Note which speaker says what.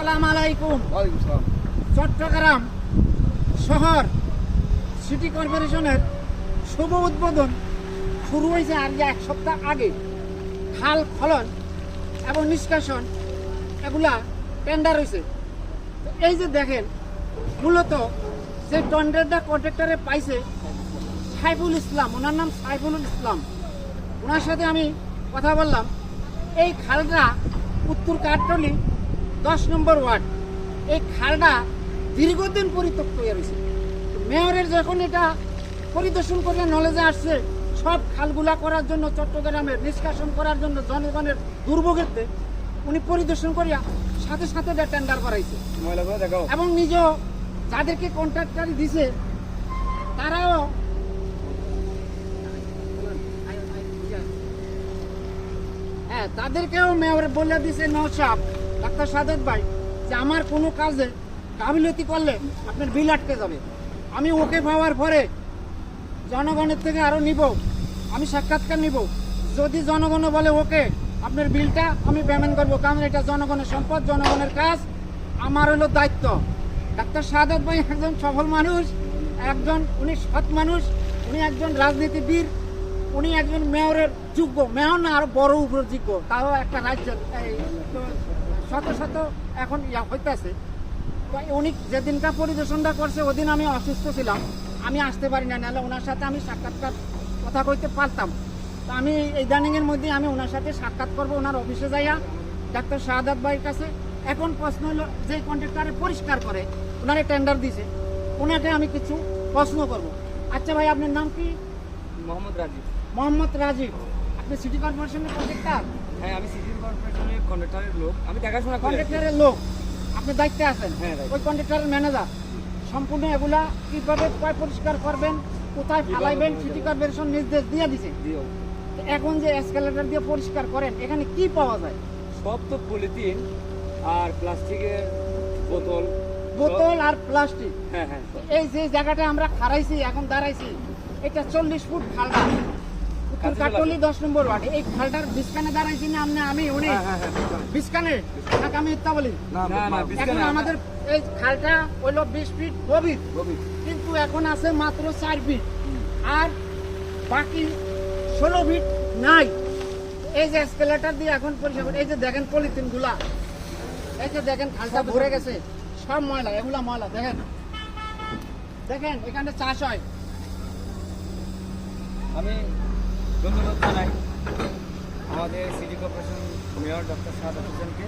Speaker 1: আসসালামু আলাইকুম।
Speaker 2: ওয়ালাইকুম আসসালাম।
Speaker 1: চট্টগ্রাম শহর সিটি কর্পোরেশনের শুভ উদ্বোধন শুরু হয়েছে আর এক সপ্তাহ আগে। খাল খনন এবং নিষ্কাশন এগুলা টেন্ডার হয়েছে। তো এই যে দেখেন, মূলত যে টেন্ডারটা কন্ট্রাক্টরে পাইছে সাইফুল ইসলাম, ওনার নাম সাইফুল ইসলাম। ওনার সাথে আমি কথা বললাম। এই খালটা উত্তর কাঠটলি 10 নম্বর ওয়ার্ড। এই খালটা দীর্ঘদিন পরিত্যক্ত হয়ে রয়েছে। মেয়রের যখন এটা পরিদর্শন করে নলেজে আসছে সব খালগুলা করার জন্য, চট্টগ্রামের নিষ্কাশন করার জন্য, জনগণের দুর্ভোগেতে উনি পরিদর্শন করিয়া সাথে সাথে এটা টেন্ডার করাইছে এবং নিজেও যাদেরকে কন্ট্রাক্টারি দিছে তারাও তাদেরকেও মেয়র বলে দিছে নওশাব ডাক্তার সাদেত ভাই যে আমার কোনো কাজে গাফিলতি করলে আপনার বিল আটকে যাবে। আমি ওকে পাওয়ার পরে জনগণের থেকে আরো নিব, আমি সাক্ষাৎকার নিব। যদি জনগণ বলে ওকে আপনার বিলটা আমি পেমেন্ট করবো, কারণ এটা জনগণের সম্পদ, জনগণের কাজ, আমার হলো দায়িত্ব। ডাক্তার সাদেত ভাই একজন সফল মানুষ, উনি সৎ মানুষ, উনি একজন রাজনীতিবিদ, উনি একজন মেয়রের যোগ্য, মেয়র না আরো বড় উপর যোগ্য, তাও একটা রাজ্য শত শত এখন হইতেছে। উনি যেদিনটা পরিদর্শনটা করছে ওদিন আমি অসুস্থ ছিলাম, আমি আসতে পারি না, নাহলে ওনার সাথে আমি সাক্ষাৎকার কথা কইতে পারতাম। তো আমি ইদানিং এর মধ্যে আমি ওনার সাথে সাক্ষাৎ করবো, ওনার অফিসে যাইয়া ডাক্তার শাহাদাত ভাইয়ের কাছে। এখন প্রশ্ন হলো, যে কন্ট্রাক্টরে পরিষ্কার করে ওনারে টেন্ডার দিছে, ওনাকে আমি কিছু প্রশ্ন করব। আচ্ছা ভাই, আপনার নাম কি?
Speaker 2: মোহাম্মদ রাজীব।
Speaker 1: মোহাম্মদ রাজীব। আপনি সিটি কর্পোরেশনের কন্ট্রাক্টর?
Speaker 2: হ্যাঁ, আমি সিটি কর্পোরেশনের কন্ট্রাক্টরের লোক, আমি দেখাশোনা করি।
Speaker 1: কন্ট্রাক্টরের লোক, আপনি দায়িত্বে আছেন?
Speaker 2: হ্যাঁ,
Speaker 1: ওই কন্ট্রাক্টরের ম্যানেজার। সম্পূর্ণ এগুলা কিভাবে পরিষ্কার করবেন, কোথায় ফালাইবেন, সিটি কর্পোরেশন নির্দেশ দিয়ে দিছে। এখন যে এসকেলেটর দিয়ে পরিষ্কার করেন, এখানে কি পাওয়া যায়?
Speaker 2: সব তো পলিথিন আর প্লাস্টিকের বোতল
Speaker 1: আর প্লাস্টিক।
Speaker 2: হ্যাঁ হ্যাঁ।
Speaker 1: এই যে জায়গাটা আমরা খারাইছি, এখন দাঁড়াইছি, এটা 40 ফুট খালটা, উত্তর কাটলি 10 নম্বর ওয়ার্ডে। এই খালটার বিস্কানে দাঁড়াইছি না আমি, উনি বিস্কানে নাকি আমি ইত্যা বলি? এখন আমাদের এই খালটা হইলো 20 ফিট গভীর, কিন্তু এখন আছে মাত্র 4 ফিট, আর বাকি 16 ফিট নাই। এই যে এসকেলেটর দিয়ে এখন পরিষ্কার, এই যে দেখেন পলিথিন গুলা, এই যে দেখেন খালটা ভরে গেছে, সব ময়লা, এগুলা ময়লা। দেখেন দেখেন এখানে চাষ হয়।
Speaker 2: আমি ধন্যবাদ জানাই আমাদের সিটি কর্পোরেশন মেয়র ডক্টর শাহাদাত হোসেনকে।